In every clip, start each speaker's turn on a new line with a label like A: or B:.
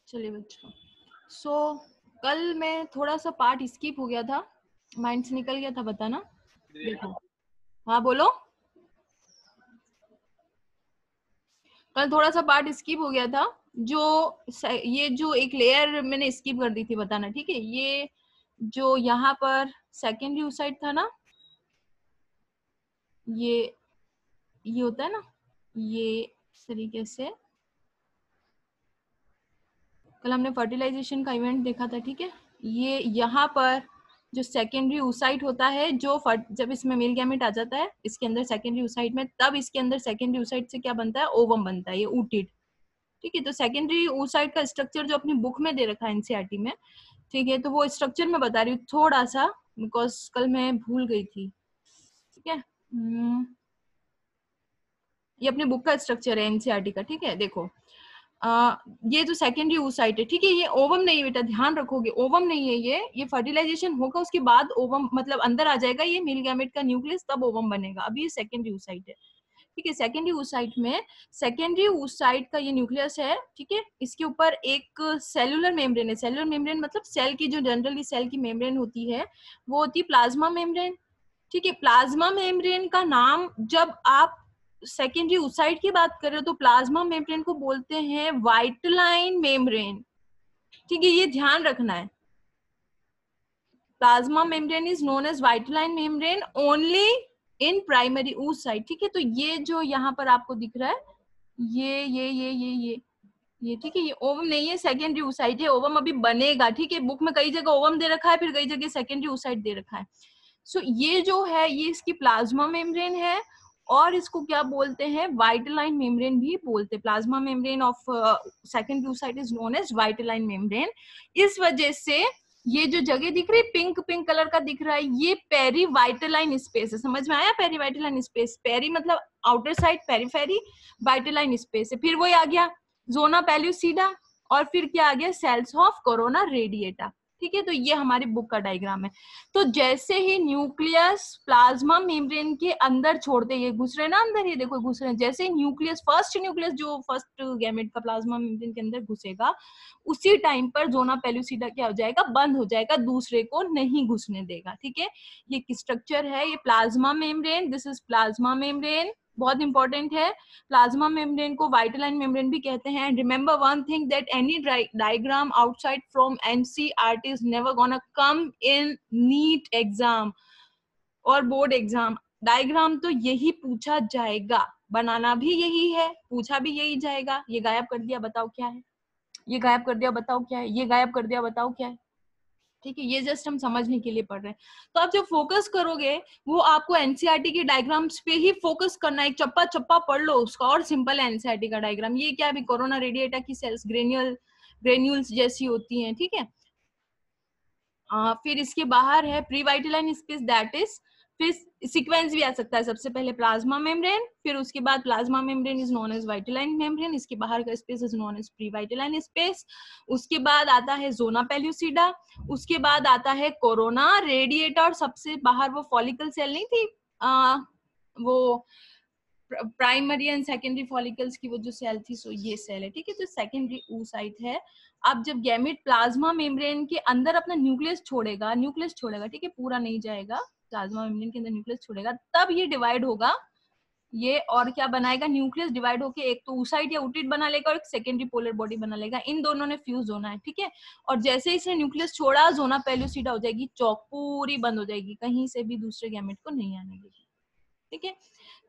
A: चलिए बच्चों, कल मैं थोड़ा सा पार्ट स्किप हो गया था, माइंड से निकल गया था, बताना। देखो, हाँ बोलो। कल थोड़ा सा पार्ट स्किप हो गया था, ये जो एक लेयर मैंने स्किप कर दी थी, बताना, ठीक है। ये जो यहाँ पर सेकेंडरी oocyte था ना, ये होता है ना, ये इस तरीके से कल हमने फर्टिलाइजेशन का इवेंट देखा था, ठीक है। ये यहाँ पर जो सेकेंडरी oocyte होता है, जब इसमें मेल गैमेट आ जाता है इसके अंदर सेकेंडरी oocyte में, तब इसके अंदर सेकेंडरी oocyte से क्या बनता है, ओवम बनता है, ये oocyte, ठीक है। तो सेकेंडरी oocyte का स्ट्रक्चर जो अपनी बुक में दे रखा है एनसीईआरटी में, ठीक है, तो वो स्ट्रक्चर मैं बता रही हूँ थोड़ा सा, बिकॉज कल मैं भूल गई थी, ठीक है। ये अपनी बुक का स्ट्रक्चर है एनसीईआरटी का, ठीक है। देखो, ये जो सेकेंडरी oocyte है, ठीक है, ये ओवम नहीं है बेटा, ध्यान रखोगे, ओवम नहीं है ये फर्टिलाइजेशन होगा उसके बाद ओवम मतलब अंदर आ जाएगा ये मेल गैमेट का न्यूक्लियस, तब ओवम बनेगा। अभी ये सेकेंडरी oocyte है, ठीक है। सेकेंडरी oocyte में सेकेंडरी oocyte का ये न्यूक्लियस है, ठीक है। इसके ऊपर एक सेलुलर मेम्ब्रेन है। सेलुलर मेम्ब्रेन मतलब सेल की जो जनरली सेल की मेम्ब्रेन होती है वो होती है प्लाज्मा मेम्ब्रेन, ठीक है। प्लाज्मा मेम्ब्रेन का नाम, जब आप सेकेंडरी oocyte की बात कर रहे हो तो प्लाज्मा मेम्ब्रेन को बोलते हैं वाइटलाइन मेम्ब्रेन, ठीक है, ये ध्यान रखना है। Plasma membrane is known as vitelline membrane only in primary oocyte, ठीक है। तो ये जो यहाँ पर आपको दिख रहा है, ये ठीक है, ये ओवम नहीं है, सेकेंडरी oocyte है। ओवम अभी बनेगा, ठीक है। बुक में कई जगह ओवम दे रखा है, फिर कई जगह सेकेंडरी oocyte दे रखा है। ये जो है ये इसकी प्लाज्मा मेम्ब्रेन है, और इसको क्या बोलते हैं, वाइटलाइन मेम्ब्रेन भी बोलते हैं। Plasma membrane of secondary oocyte is known as vitelline membrane. इस वजह से ये जो जगह दिख रही है पिंक पिंक कलर का दिख रहा है, ये पेरी वाइटलाइन स्पेस है। समझ में आया, पेरी वाइटलाइन स्पेस, पेरी मतलब आउटर साइड, पेरीफेरी, वाइटलाइन स्पेस है। फिर वही आ गया जोना पेल्यूसिडा, और फिर क्या आ गया, सेल्स ऑफ कोरोना रेडिएटा, ठीक है। तो ये हमारी बुक का डायग्राम है। तो जैसे ही न्यूक्लियस प्लाज्मा मेम्ब्रेन के अंदर छोड़ते, ये घुस रहे ना अंदर, ये देखो घुस रहे हैं, जैसे ही न्यूक्लियस जो फर्स्ट गैमेट का प्लाज्मा मेम्ब्रेन के अंदर घुसेगा, उसी टाइम पर जोना पेल्यूसिडा क्या हो जाएगा, बंद हो जाएगा, दूसरे को नहीं घुसने देगा, ठीक है। ये स्ट्रक्चर है, ये plasma membrane, this is plasma membrane, बहुत इंपॉर्टेंट है। प्लाज्मा मेम्ब्रेन को वाइटलाइन मेम्ब्रेन भी कहते हैं। Remember one thing, that any diagram outside from NCERT is never gonna come in NEET exam और बोर्ड एग्जाम। डायग्राम तो यही पूछा जाएगा, बनाना भी यही है, पूछा भी यही जाएगा। ये गायब कर दिया, बताओ क्या है, ये गायब कर दिया, बताओ क्या है, ये गायब कर दिया, बताओ क्या है, ठीक है। ये जस्ट हम समझने के लिए पढ़ रहे हैं। तो आप जो फोकस करोगे वो आपको एनसीईआरटी के डायग्राम्स पे ही फोकस करना है, एक चप्पा चप्पा पढ़ लो उसका, और सिंपल है एनसीईआरटी का डायग्राम। ये क्या, अभी कोरोना रेडिएटा की सेल्स ग्रेन्यूल्स जैसी होती हैं, ठीक है। फिर इसके बाहर है प्री वाइटलाइन स्पेस, दैट इज, फिर सीक्वेंस भी आ सकता है, सबसे पहले प्लाज्मा मेम्ब्रेन, फिर उसके बाद plasma membrane is known as vitelline membrane, इसके बाहर का space is known as perivitelline space. उसके बाद आता है जोना पेल्यूसिडा, उसके बाद आता है कोरोना रेडिएटा, और सबसे बाहर वो फॉलिकल सेल नहीं थी, वो प्राइमरी एंड सेकेंडरी फॉलिकल्स की वो जो सेल थी, सो ये सेल है, ठीक है। तो सेकेंडरी oocyte है। अब जब गैमेट प्लाज्मा मेम्ब्रेन के अंदर अपना न्यूक्लियस छोड़ेगा, ठीक है, पूरा नहीं जाएगा, प्लाज्मा मेम्ब्रेन के अंदर न्यूक्लियस छोड़ेगा, तब ये डिवाइड होगा, ये और क्या बनाएगा, न्यूक्लियस डिवाइड होके एक तो oocyte या oocyte बना लेगा और एक सेकेंडरी पोलर बॉडी बना लेगा, इन दोनों ने फ्यूज होना है, ठीक है। और जैसे इसने न्यूक्लियस छोड़ा, जोना पेल्यूसिडा हो जाएगी, चौक पूरी बंद हो जाएगी, कहीं से भी दूसरे गैमेट को नहीं आने देगी, ठीक है।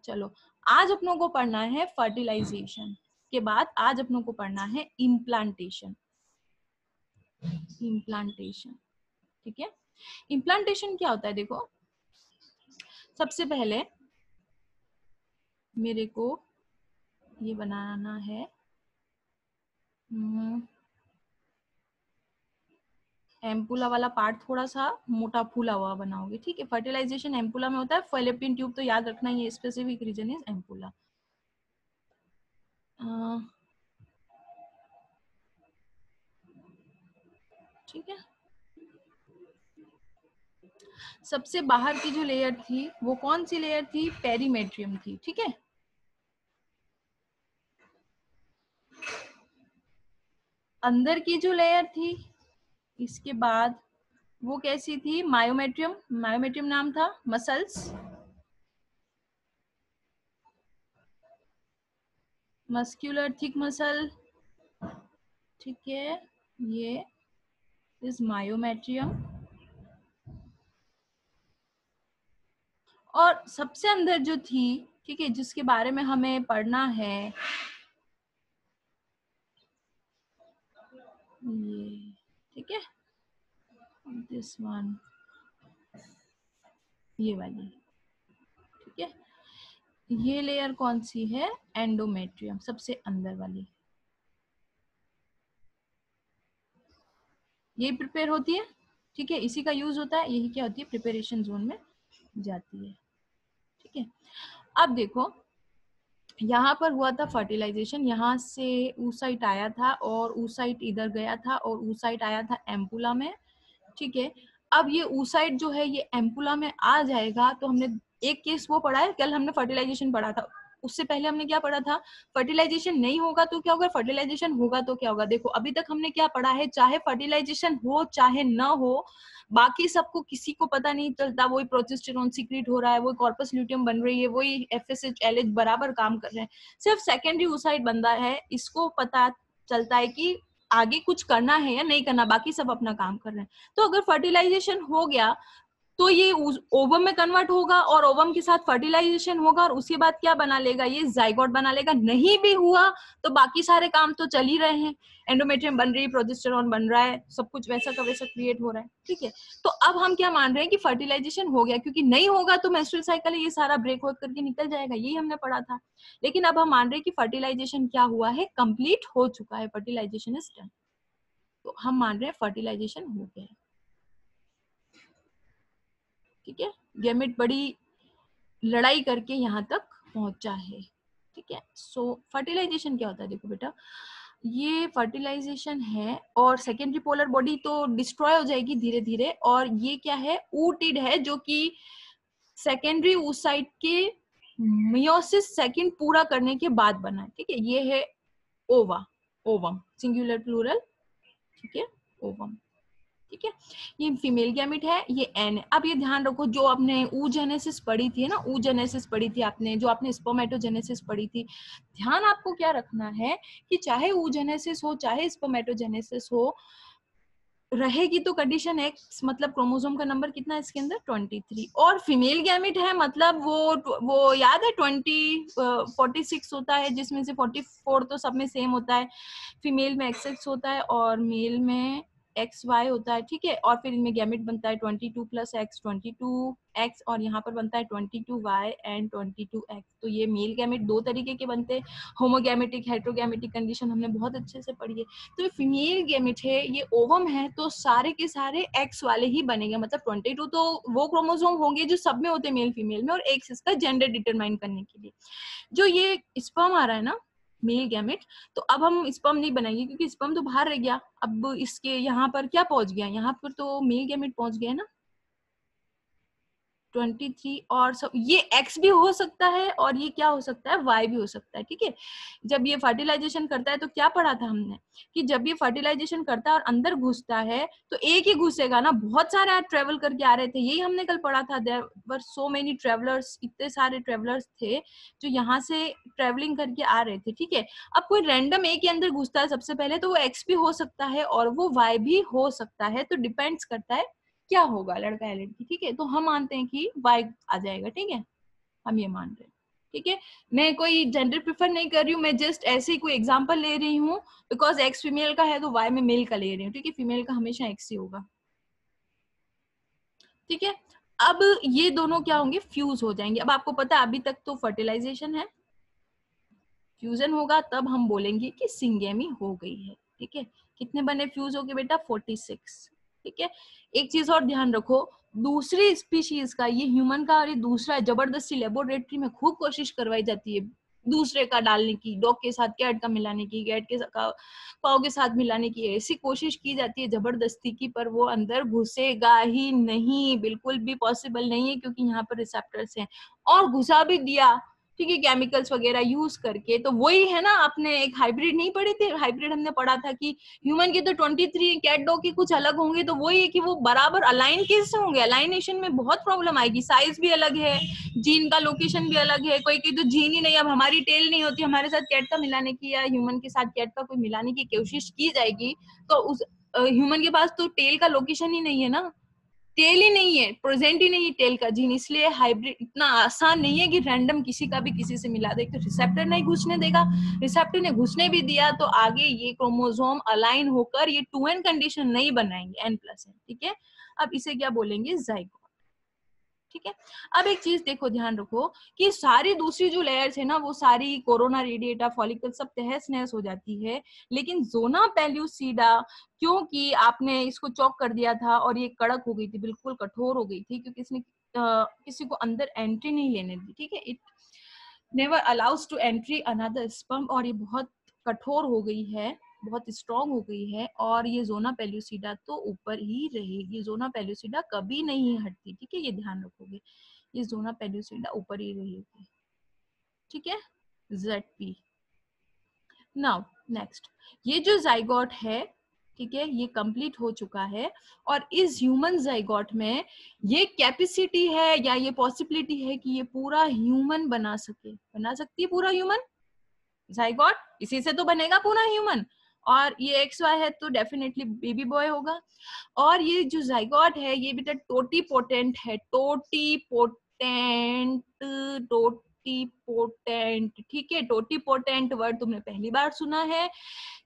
A: चलो, आज अपनों को पढ़ना है फर्टिलाइजेशन के बाद, आज अपनों को पढ़ना है इम्प्लांटेशन, ठीक है। इम्प्लांटेशन क्या होता है, देखो, सबसे पहले मेरे को ये बनाना है, एम्पुला वाला पार्ट थोड़ा सा मोटा फूला हुआ बनाओगे, ठीक है। फर्टिलाइजेशन एम्पुला में होता है, फैलोपियन ट्यूब तो याद रखना, ये स्पेसिफिक रीजन इज एम्पुला, ठीक है। सबसे बाहर की जो लेयर थी वो कौन सी लेयर थी, पेरीमेट्रियम थी, ठीक है। अंदर की जो लेयर थी, इसके बाद वो कैसी थी, मायोमेट्रियम, मायोमेट्रियम नाम था, मसल्स, मस्क्यूलर थिक मसल, ठीक है, ये इज मायोमेट्रियम। और सबसे अंदर जो थी, ठीक है, जिसके बारे में हमें पढ़ना है, ये, ठीक है, दिस वन, ये वाली, ठीक है, ये लेयर कौन सी है, एंडोमेट्रियम, सबसे अंदर वाली, ये प्रिपेयर होती है, ठीक है, इसी का यूज होता है, यही क्या होती है, प्रिपरेशन जोन में जाती है, ठीक है। अब देखो, यहाँ पर हुआ था फर्टिलाइजेशन, यहाँ से oocyte आया था और oocyte इधर गया था और oocyte आया था एम्पुला में, ठीक है। अब ये oocyte जो है ये एम्पुला में आ जाएगा, तो हमने एक केस वो पढ़ा है, कल हमने फर्टिलाइजेशन पढ़ा था, उससे पहले हमने क्या पढ़ा था, फर्टिलाइजेशन नहीं होगा तो क्या होगा, फर्टिलाइजेशन होगा तो क्या होगा। देखो अभी तक हमने क्या पढ़ा है, चाहे फर्टिलाइजेशन हो चाहे न हो, बाकी सबको किसी को पता नहीं चलता, वही प्रोजेस्टेरोन सीक्रेट हो रहा है, वही कॉर्पस ल्यूटियम बन रही है, वही एफएसएच एलएच बराबर काम कर रहे हैं, सिर्फ सेकेंडरी oocyte बंदा है, इसको पता चलता है कि आगे कुछ करना है या नहीं करना, बाकी सब अपना काम कर रहे हैं। तो अगर फर्टिलाइजेशन हो गया तो ये ओवम में कन्वर्ट होगा और ओवम के साथ फर्टिलाइजेशन होगा और उसके बाद क्या बना लेगा, ये जाइगोट बना लेगा। नहीं भी हुआ तो बाकी सारे काम तो चल ही रहे हैं, एंडोमेट्रियम बन रही है, प्रोजेस्टेरॉन बन रहा है, सब कुछ वैसा का वैसा क्रिएट हो रहा है, ठीक है। तो अब हम क्या मान रहे हैं कि फर्टिलाइजेशन हो गया, क्योंकि नहीं होगा तो मेंस्ट्रुअल साइकिल ये सारा ब्रेक वर्क करके निकल जाएगा, यही हमने पढ़ा था। लेकिन अब हम मान रहे हैं कि फर्टिलाइजेशन क्या हुआ है, कंप्लीट हो चुका है, फर्टिलाइजेशन इज डन, तो हम मान रहे हैं फर्टिलाइजेशन हो गया है, ठीक है। गैमेट बड़ी लड़ाई करके यहाँ तक पहुंचा है, ठीक है। सो फर्टिलाइजेशन क्या होता है, देखो बेटा, ये फर्टिलाइजेशन है और सेकेंडरी पोलर बॉडी तो डिस्ट्रॉय हो जाएगी धीरे धीरे, और ये क्या है, ऊटिड है, जो कि सेकेंडरी oocyte के मियोसिस सेकंड पूरा करने के बाद बना है, ठीक है। ये है ओवा, ओवम, सिंगुलर प्लूरल, ठीक है, ओवम, ठीक है। ये फीमेल गैमिट है, ये एन है। अब ये ध्यान रखो, जो आपने oogenesis पढ़ी थी ना, oogenesis पढ़ी थी आपने, जो आपने स्पर्मेटोजेनेसिस पढ़ी थी, ध्यान आपको क्या रखना है कि चाहे oogenesis हो चाहे स्पर्मेटोजेनेसिस हो, रहेगी तो कंडीशन एक्स, मतलब क्रोमोसोम का नंबर कितना है इसके अंदर, 23, और फीमेल गैमिट है, मतलब वो याद है 46 होता है, जिसमें से 44 तो सब में सेम होता है, फीमेल में XX होता है और मेल में XY होता है, ठीक है। और फिर इनमें गैमेट बनता है 22 + X, 22X, और यहाँ पर बनता है 22Y एंड 22X। तो ये मेल गैमेट दो तरीके के बनते हैं, होमोगैमेटिक, हेट्रोगैमेटिक कंडीशन हमने बहुत अच्छे से पढ़ी है। तो ये फीमेल गैमेट है, ये ओवम है, तो सारे के सारे X वाले ही बनेंगे, मतलब 22 तो वो क्रोमोसोम होंगे जो सब में होते हैं, मेल फीमेल में, और X इसका जेंडर डिटरमाइन करने के लिए। जो ये स्पर्म आ रहा है ना, मेल गैमेट, तो अब हम स्पर्म नहीं बनाएंगे क्योंकि स्पर्म तो बाहर रह गया, अब इसके यहाँ पर क्या पहुंच गया, यहाँ पर तो मेल गैमेट पहुंच गया है ना, 23, और सब ये X भी हो सकता है और ये क्या हो सकता है, Y भी हो सकता है, ठीक है। जब ये फर्टिलाइजेशन करता है तो क्या पढ़ा था हमने, कि जब ये फर्टिलाइजेशन करता है और अंदर घुसता है तो एक ही घुसेगा ना, बहुत सारे ट्रेवल करके आ रहे थे, यही हमने कल पढ़ा था, there were so many travellers, इतने सारे ट्रेवलर्स थे जो यहाँ से ट्रेवलिंग करके आ रहे थे, ठीक है। अब कोई रैंडम एक के अंदर घुसता है सबसे पहले, तो वो X भी हो सकता है और वो Y भी हो सकता है, तो डिपेंड्स करता है क्या होगा, लड़का या लड़की, ठीक है। तो हम मानते हैं कि वाई आ जाएगा, ठीक है, हम ये मान रहे हैं, ठीक है। मैं कोई जेंडर प्रेफर नहीं कर रही हूँ, मैं जस्ट ऐसे ही कोई एग्जांपल ले रही हूँ, बिकॉज एक्स फीमेल का है तो वाई में मेल का ले रही हूँ, ठीक है। फीमेल का हमेशा एक्स ही होगा, ठीक है। अब ये दोनों क्या होंगे, फ्यूज हो जाएंगे। अब आपको पता है अभी तक तो फर्टिलाइजेशन है, फ्यूजन होगा तब हम बोलेंगे कि सिंगेमी हो गई है, ठीक है। कितने बने फ्यूज हो गए बेटा, 46, ठीक है। एक चीज और ध्यान रखो, दूसरी स्पीशीज का, ये ह्यूमन का और ये दूसरा है, जबरदस्ती लेबोरेटरी में खूब कोशिश करवाई जाती है दूसरे का डालने की, डॉग के साथ कैट का मिलाने की, कैट के काऊ के साथ मिलाने की, ऐसी कोशिश की जाती है जबरदस्ती की, पर वो अंदर घुसेगा ही नहीं, बिल्कुल भी पॉसिबल नहीं है, क्योंकि यहाँ पर रिसेप्टर्स हैं, और घुसा भी दिया ठीक है, केमिकल्स वगैरह यूज करके। तो वही है ना, आपने एक हाइब्रिड नहीं पढ़ी थी, हाइब्रिड हमने पढ़ा था कि ह्यूमन की तो 23, कैट डॉग की कुछ अलग होंगे। तो वही है कि वो बराबर अलाइन कैसे होंगे, अलाइनेशन में बहुत प्रॉब्लम आएगी, साइज भी अलग है, जीन का लोकेशन भी अलग है, कोई की तो जीन ही नहीं। अब हमारी टेल नहीं होती, हमारे साथ कैट का मिलाने की या ह्यूमन के साथ कैट का कोई मिलाने की कोशिश की जाएगी, तो उस ह्यूमन के पास तो टेल का लोकेशन ही नहीं है ना, टेल ही नहीं है, प्रेजेंट ही नहीं है टेल का जीन। इसलिए हाइब्रिड इतना आसान नहीं है कि रैंडम किसी का भी किसी से मिला दे। तो रिसेप्टर नहीं घुसने देगा, रिसेप्टर ने घुसने भी दिया तो आगे ये क्रोमोसोम अलाइन होकर ये 2n कंडीशन नहीं बनाएंगे, n+n। ठीक है, अब इसे क्या बोलेंगे, जाइगोट। ठीक है, अब एक चीज देखो, ध्यान रखो कि सारी दूसरी जो लेयर्स है ना, वो सारी कोरोना रेडिएटा फॉलिकल सब तहस नहस हो जाती है, लेकिन जोना पेल्यूसिडा, क्योंकि आपने इसको चॉक कर दिया था और ये कड़क हो गई थी, बिल्कुल कठोर हो गई थी, क्योंकि इसने किसी को अंदर एंट्री नहीं लेने दी। ठीक है, it never allows to entry another sperm, और ये बहुत कठोर हो गई है, बहुत स्ट्रॉन्ग हो गई है, और ये जोना पेल्यूसिडा तो ऊपर ही रहेगी, जोना पेल्यूसिडा कभी नहीं हटती। ठीक है, ये ध्यान रखोगे, ये जोना पेल्यूसिडा ऊपर ही रहेगी। ठीक है, ZP। नाउ नेक्स्ट, ये जो जाइगोट है, ठीक है, ये कंप्लीट हो चुका है, और इस ह्यूमन जाइगोट में ये कैपेसिटी है या ये पॉसिबिलिटी है कि ये पूरा ह्यूमन बना सकती है पूरा ह्यूमन जाइगोट, इसी से तो बनेगा पूरा ह्यूमन। और ये XY है तो डेफिनेटली बेबी बॉय होगा। और ये जो जाइगोट है ये बेटा टोटी पोटेंट है, टोटी पोटेंट, टोटी पोटेंट। ठीक है, टोटी पोटेंट वर्ड तुमने पहली बार सुना है।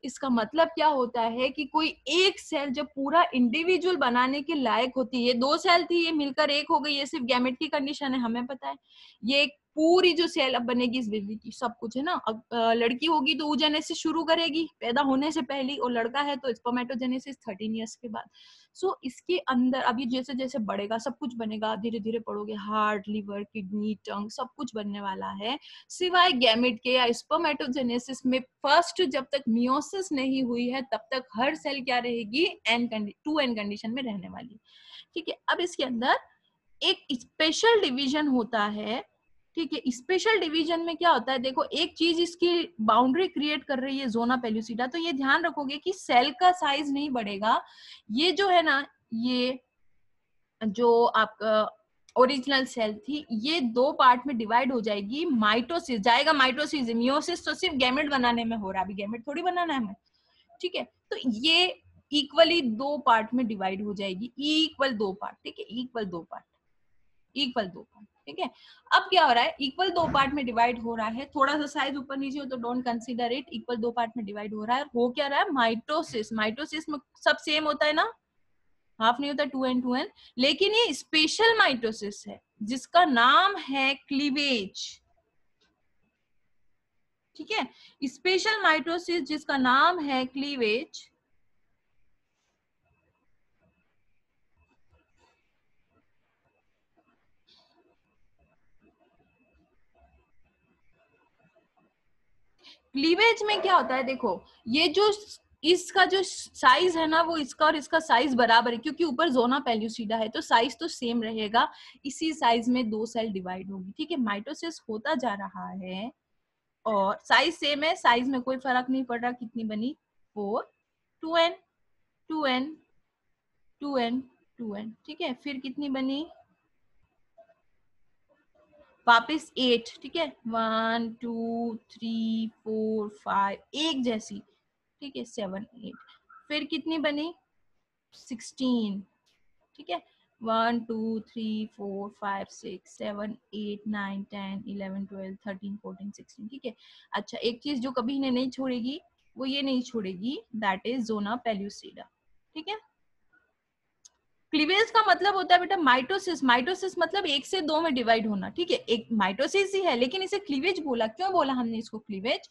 A: इसका मतलब क्या होता है कि कोई एक सेल जब पूरा इंडिविजुअल बनाने के लायक होती है, ये 2 सेल थी, ये मिलकर एक हो गई, ये सिर्फ गैमेट की कंडीशन है, हमें पता है। ये एक पूरी जो सेल अब बनेगी इस बेबी की, सब कुछ है ना। अब लड़की होगी तो oogenesis शुरू करेगी पैदा होने से पहले, और लड़का है तो स्पर्मेटोजेनेसिस 13 इयर्स के बाद। सो इसके अंदर अब ये जैसे जैसे बढ़ेगा सब कुछ बनेगा, धीरे धीरे पढ़ोगे, हार्ट, लिवर, किडनी, टंग, सब कुछ बनने वाला है, सिवाय गैमेट के या स्पर्मेटोजेनेसिस में। फर्स्ट जब तक मियोसिस नहीं हुई है तब तक हर सेल क्या रहेगी, n कंडीशन में रहने वाली। ठीक है, अब इसके अंदर एक स्पेशल डिवीजन होता है। ठीक है, स्पेशल डिवीजन में क्या होता है, देखो एक चीज इसकी बाउंड्री क्रिएट कर रही है जोना पेल्यूसिडा, तो ये ध्यान रखोगे कि सेल का साइज नहीं बढ़ेगा, ये जो है ना, ये जो आपका ओरिजिनल सेल थी, ये 2 पार्ट में डिवाइड हो जाएगी, माइटोसिस जाएगा, माइटोसिस, मियोसिस तो सिर्फ गैमेट बनाने में हो रहा है, अभी गैमेट थोड़ी बनाना है हमें। ठीक है, तो ये इक्वली 2 पार्ट में डिवाइड हो जाएगी, इक्वल 2 पार्ट। ठीक है, इक्वल 2 पार्ट, इक्वल 2 पार्ट। ठीक है, अब क्या हो रहा है, इक्वल 2 पार्ट में डिवाइड हो रहा है, थोड़ा सा साइज ऊपर नीचे हो तो don't consider it, equal 2 part में डिवाइड हो रहा है। हो क्या रहा है, माइटोसिस। माइटोसिस में सब सेम होता है ना, हाफ नहीं होता, 2n, लेकिन ये स्पेशल माइटोसिस है जिसका नाम है क्लीवेज। ठीक है, स्पेशल माइटोसिस जिसका नाम है क्लीवेज। क्लीवेज में क्या होता है, देखो ये जो इसका जो साइज है ना, वो इसका और इसका साइज बराबर है, क्योंकि ऊपर जोना पेल्यूसिडा है तो साइज तो सेम रहेगा, इसी साइज में 2 सेल डिवाइड होगी। ठीक है, माइटोसिस होता जा रहा है और साइज सेम है, साइज में कोई फर्क नहीं पड़ रहा। कितनी बनी, 4, 2n, 2n, 2n, 2n। ठीक है, फिर कितनी बनी, वापस 8। ठीक है, 1 2 3 4 5, एक जैसी। ठीक है, 7 8, फिर कितनी बनी, 16। ठीक है, 1 2 3 4 5 6 7 8 9 10 11 12 13 14 16। ठीक है, अच्छा एक चीज जो कभी इन्हें नहीं छोड़ेगी, वो ये नहीं छोड़ेगी, दैट इज जोना पेल्यूसिडा। ठीक है, क्लीवेज का मतलब होता है बेटा माइटोसिस। माइटोसिस मतलब 1 से 2 में डिवाइड होना। ठीक है, एक माइटोसिस ही है लेकिन इसे क्लीवेज बोला, क्यों बोला हमने इसको क्लीवेज,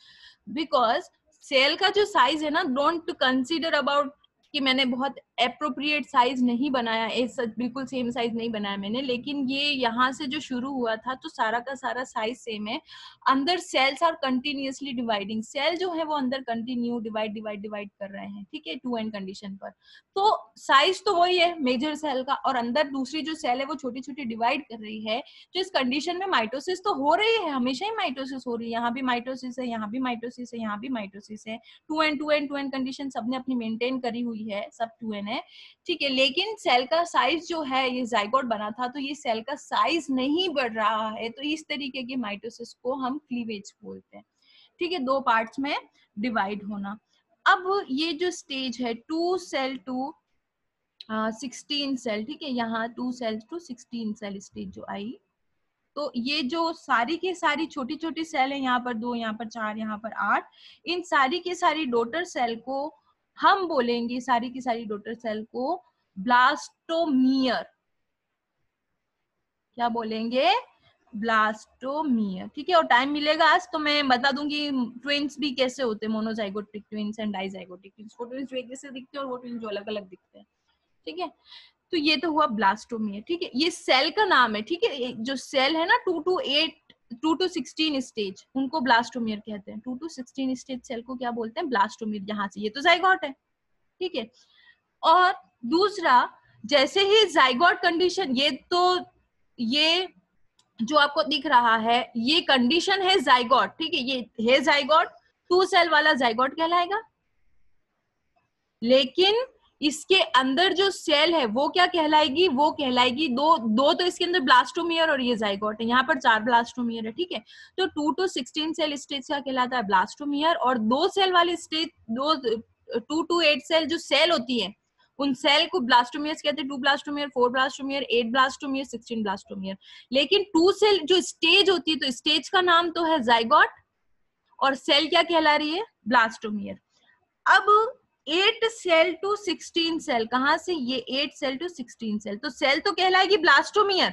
A: बिकॉज सेल का जो साइज है ना, डोंट कंसीडर अबाउट कि मैंने बहुत एप्रोप्रिएट साइज नहीं बनाया, बिल्कुल सेम साइज नहीं बनाया मैंने, लेकिन ये यहाँ से जो शुरू हुआ था तो सारा का सारा साइज सेम है। अंदर cells are continuously dividing, cell जो है वो अंदर कंटिन्यू डिवाइड डिवाइड डिवाइड कर रहे हैं, ठीक है, 2n कंडीशन पर। तो साइज तो वही है मेजर सेल का, और अंदर दूसरी जो सेल है वो छोटी छोटी डिवाइड कर रही है। तो इस कंडीशन में माइटोसिस तो हो रही है, हमेशा ही माइटोसिस हो रही है, यहाँ भी माइटोसिस है, यहाँ भी माइटोसिस है, यहाँ भी माइटोसिस है। 2n कंडीशन सबने अपनी मेंटेन करी हुई है, सब 2n है, ठीक है। लेकिन सेल का साइज जो है, ये जाइगोट बना था तो ये सेल का साइज नहीं बढ़ रहा है, तो इस तरीके की माइटोसिस को हम क्लीवेज बोलते हैं, ठीक है, 2 पार्ट्स में डिवाइड होना। अब ये जो स्टेज है 2 सेल टू 16 सेल, ठीक है, यहाँ 2 सेल टू 16 सेल स्टेज जो आई, तो ये जो सारी की सारी छोटी छोटी सेल है, यहाँ पर 2, यहाँ पर 4, यहाँ पर 8, इन सारी की सारी डॉटर सेल को हम बोलेंगे, सारी की सारी डॉटर सेल को ब्लास्टोमियर, क्या बोलेंगे, ब्लास्टोमियर, ठीक है। और टाइम मिलेगा आज तो मैं बता दूंगी ट्विंस भी कैसे होते हैं, monozygotic twins and dizygotic twins. वो ट्विंस एक जैसे दिखते हैं और वो ट्विंस जो अलग अलग दिखते हैं, ठीक है। तो ये तो हुआ ब्लास्टोमियर, ठीक है, ये सेल का नाम है, ठीक है। जो सेल है ना 2 to 16 स्टेज, उनको ब्लास्टोमियर कहते हैं। 2 to 16 स्टेज सेल को क्या बोलते हैं, ब्लास्टोमियर। यहाँ से ये तो जाइगोट है, ठीक है। और दूसरा, जैसे ही जाइगोट कंडीशन, ये जो आपको दिख रहा है ये कंडीशन है जाइगोट, ठीक है, ये है जाइगोट, 2 सेल वाला जाइगोट कहलाएगा। लेकिन इसके अंदर जो सेल है वो क्या कहलाएगी, वो कहलाएगी दो तो इसके अंदर ब्लास्टोमियर और ये जाइगोट है, यहाँ पर 4 ब्लास्टोमियर है, ठीक है। तो 2 to 16 सेल स्टेज का कहलाता है ब्लास्टोमियर, और 2 सेल वाले स्टेज, 2 to 8 सेल जो सेल होती है उन सेल को ब्लास्टोमियर्स कहते हैं। 2 ब्लास्टोमियर, 4 ब्लास्टोमियर, 8 ब्लास्टोमियर, 16 ब्लास्टोमियर। लेकिन 2 सेल जो स्टेज होती है, तो स्टेज का नाम तो है जाइगोट और सेल क्या कहला रही है, ब्लास्टोमियर। अब 8 सेल टू 16 सेल, कहां से, ये 8 सेल टू 16 सेल, तो सेल तो कहलाएगी ब्लास्टोमियर,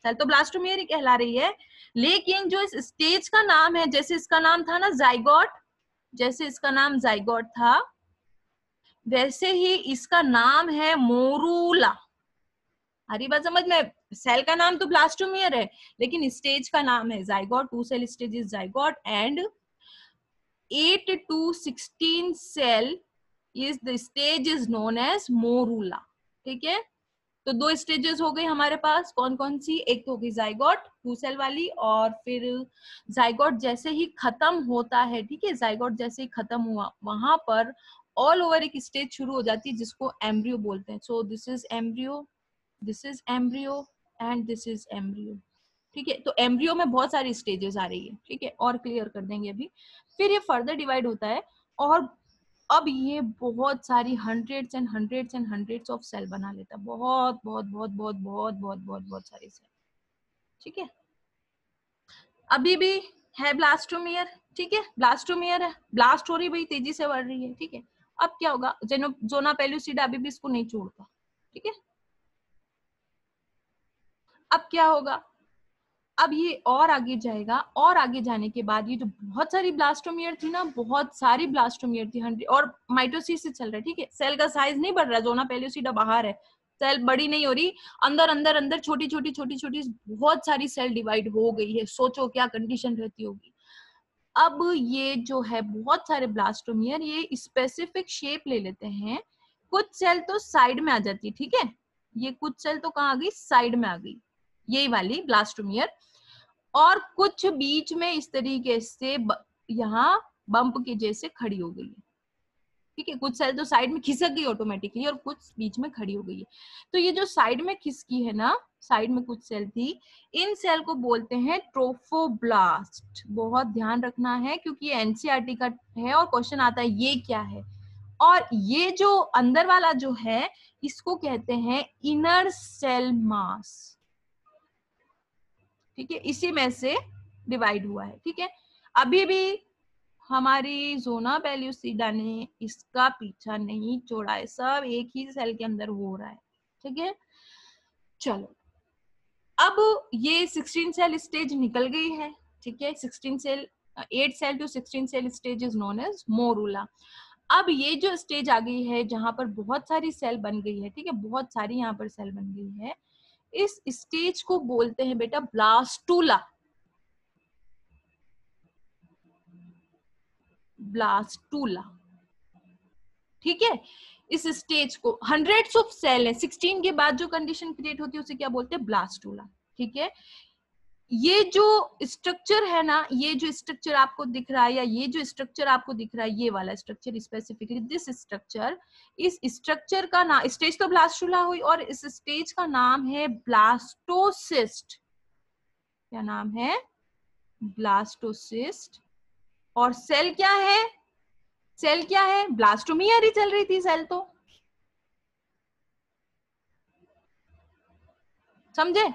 A: सेल तो ब्लास्टोमियर ही कहला रही है। लेकिन जो इस स्टेज का नाम है, जैसे इसका नाम था ना जाइगोट, जैसे इसका नाम जाइगोट था, वैसे ही इसका नाम है मोरूला। हरी बात समझ में, सेल का नाम तो ब्लास्टोमियर है लेकिन स्टेज का नाम है zygote. 2 cell stage is zygote and 8 to 16 cell is the stage is known as morula, ठीक है। तो 2 स्टेजेस हो गई हमारे पास, कौन कौन सी, एक तो होगी जाइगोट 2 सेल वाली, और फिर जाइगोट जैसे ही खत्म होता है, ठीक है, जाइगोट जैसे ही खत्म हुआ वहां पर ऑल ओवर एक स्टेज शुरू हो जाती है जिसको एम्ब्रियो बोलते हैं। So this is embryo, this is embryo and this is embryo, ठीक है। तो एम्ब्रियो में बहुत सारी स्टेजेस आ रही है, ठीक है, और क्लियर कर देंगे अभी। फिर ये फर्दर डिवाइड होता है और अब ये बहुत सारी hundreds and hundreds and hundreds of cell बना लेता है, बहुत बहुत बहुत बहुत बहुत बहुत बहुत बहुत सारी सेल, ठीक है। अभी भी है ब्लास्टोमियर, ठीक है, ब्लास्टोमियर है, ब्लास्ट हो रही भाई, तेजी से बढ़ रही है, ठीक है। अब क्या होगा, जोना पेलुसिडा अभी भी इसको नहीं छोड़ता, ठीक है। अब क्या होगा, अब ये और आगे जाएगा, और आगे जाने के बाद ये जो बहुत सारी ब्लास्टोमियर थी ना, बहुत सारी ब्लास्टोमियर थी 100, और माइटोसिस से चल रहा है, ठीक है। सेल का साइज नहीं बढ़ रहा, जोना पेलुसिडा बाहर है, सेल बड़ी नहीं हो रही, अंदर अंदर अंदर छोटी छोटी छोटी छोटी बहुत सारी सेल डिवाइड हो गई है। सोचो क्या कंडीशन रहती होगी। अब ये जो है बहुत सारे ब्लास्टोमियर ये स्पेसिफिक शेप ले लेते हैं, कुछ सेल तो साइड में आ जाती है, ठीक है, ये कुछ सेल तो कहाँ आ गई, साइड में आ गई, यही वाली ब्लास्टोमियर, और कुछ बीच में इस तरीके से यहाँ बम्प के जैसे खड़ी हो गई है, ठीक है। कुछ सेल तो साइड में खिसक गई ऑटोमेटिकली और कुछ बीच में खड़ी हो गई है। तो ये जो साइड में खिसकी है ना, साइड में कुछ सेल थी, इन सेल को बोलते हैं ट्रोफोब्लास्ट। बहुत ध्यान रखना है क्योंकि ये एनसीईआरटी का है और क्वेश्चन आता है ये क्या है। और ये जो अंदर वाला जो है इसको कहते हैं इनर सेल मास, ठीक है, इसी में से डिवाइड हुआ है, ठीक है। अभी भी हमारी जोना पेलुसिडा ने इसका पीछा नहीं छोड़ा है, सब एक ही सेल के अंदर हो रहा है, ठीक है। चलो अब ये 16 सेल स्टेज निकल गई है, ठीक है, 16 cell 8 cell to 16 cell stage is known as morula. अब ये जो स्टेज आ गई है जहां पर बहुत सारी सेल बन गई है, ठीक है, बहुत सारी यहाँ पर सेल बन गई है, इस स्टेज को बोलते हैं बेटा ब्लास्टूला। ब्लास्टूला, ठीक है। इस स्टेज को हंड्रेड्स ऑफ सेल है, 16 के बाद जो कंडीशन क्रिएट होती है उसे क्या बोलते हैं, ब्लास्टूला, ठीक है। ये जो स्ट्रक्चर है ना, ये जो स्ट्रक्चर आपको दिख रहा है या ये जो स्ट्रक्चर आपको दिख रहा है, ये वाला स्ट्रक्चर स्पेसिफिकली दिस स्ट्रक्चर, इस स्ट्रक्चर का नाम, स्टेज तो ब्लास्टूला हुई, और इस स्टेज का नाम है ब्लास्टोसिस्ट। क्या नाम है, ब्लास्टोसिस्ट। और सेल क्या है, सेल क्या है, ब्लास्टोमियर ही चल रही थी सेल तो, समझे।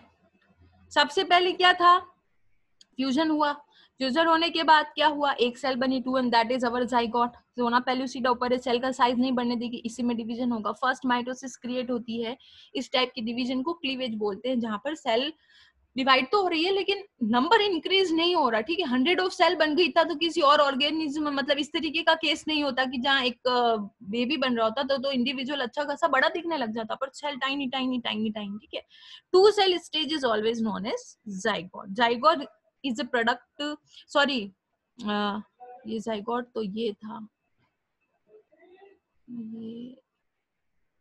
A: सबसे पहले क्या था, फ्यूजन हुआ, फ्यूजन होने के बाद क्या हुआ, एक सेल बनी, 2 and that is our zygote. Zona pellucida ऊपर है, सेल का साइज नहीं बढ़ने देगी, इसी में डिवीजन होगा, फर्स्ट माइटोसिस क्रिएट होती है। इस टाइप की डिवीजन को क्लीवेज बोलते हैं, जहां पर सेल डिवाइड तो हो रही है लेकिन नंबर इंक्रीज नहीं हो रहा, ठीक है। 100 ऑफ सेल बन गई था तो किसी और ऑर्गेनिज्म, मतलब इस तरीके का केस नहीं होता कि जहाँ एक बेबी बन रहा होता तो इंडिविजुअल अच्छा खासा बड़ा दिखने लग जाता, पर cell tiny tiny tiny tiny, ठीक है। 2 cell stage is always known as zygote. Zygote is a product, sorry ये जाइगोट तो ये था, ये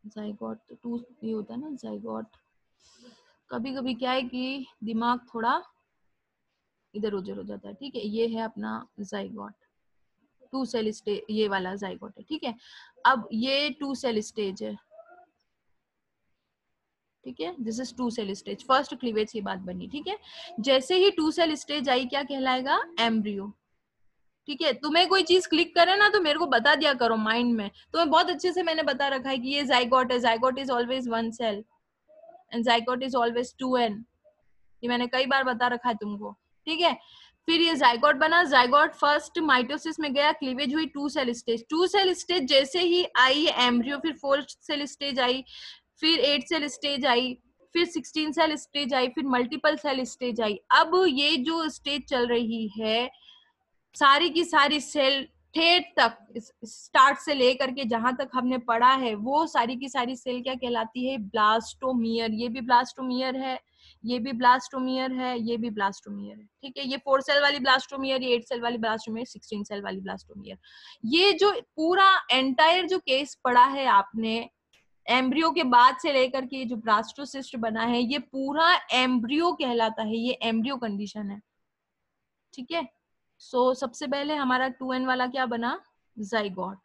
A: जाइगोट तो 2 ये होता है ना जाइगोट। कभी कभी क्या है कि दिमाग थोड़ा इधर उधर हो जाता है, ठीक है। ये है अपना जाइगोट, 2 सेल स्टेज, ये वाला जाइगोट है, ठीक है। अब ये 2 सेल स्टेज है, ठीक है, this is 2 cell stage, first cleavage की बात बनी, ठीक है। जैसे ही 2 सेल स्टेज आई क्या कहलाएगा, एम्ब्रियो, ठीक है। तुम्हें कोई चीज क्लिक करे ना तो मेरे को बता दिया करो माइंड में, तुम्हें बहुत अच्छे से मैंने बता रखा है कि ये जाइगोट है, zygote is always 1 cell and zygote is always 2n, ये मैंने कई बार बता रखा है तुमको, ठीक है। फिर ये जाइगोट बना, जाइगोट फर्स्ट माइटोसिस में गया, क्लीवेज हुई, 2 सेल स्टेज, 2 सेल स्टेज जैसे ही आई एम्ब्रियो, फिर 4 सेल स्टेज आई, फिर 8 सेल स्टेज आई, फिर 16 सेल स्टेज आई, फिर मल्टीपल सेल स्टेज आई। अब ये जो स्टेज चल रही है, सारी की सारी सेल ठेठ तक, स्टार्ट से लेकर के जहां तक हमने पढ़ा है, वो सारी की सारी सेल क्या कहलाती है, ब्लास्टोमियर। ये भी ब्लास्टोमियर है, ये भी ब्लास्टोमियर है, ये भी ब्लास्टोमियर है, ठीक है। ये 4 सेल वाली ब्लास्टोमियर, ये 8 सेल वाली ब्लास्टोमियर, 16 सेल वाली ब्लास्टोमियर। ये जो पूरा एंटायर जो केस पढ़ा है आपने एम्ब्रियो के बाद से लेकर के जो ब्लास्टोसिस्ट बना है, ये पूरा एम्ब्रियो कहलाता है, ये एम्ब्रियो कंडीशन है, ठीक है। सो सबसे पहले हमारा 2n वाला क्या बना, जाइगोट,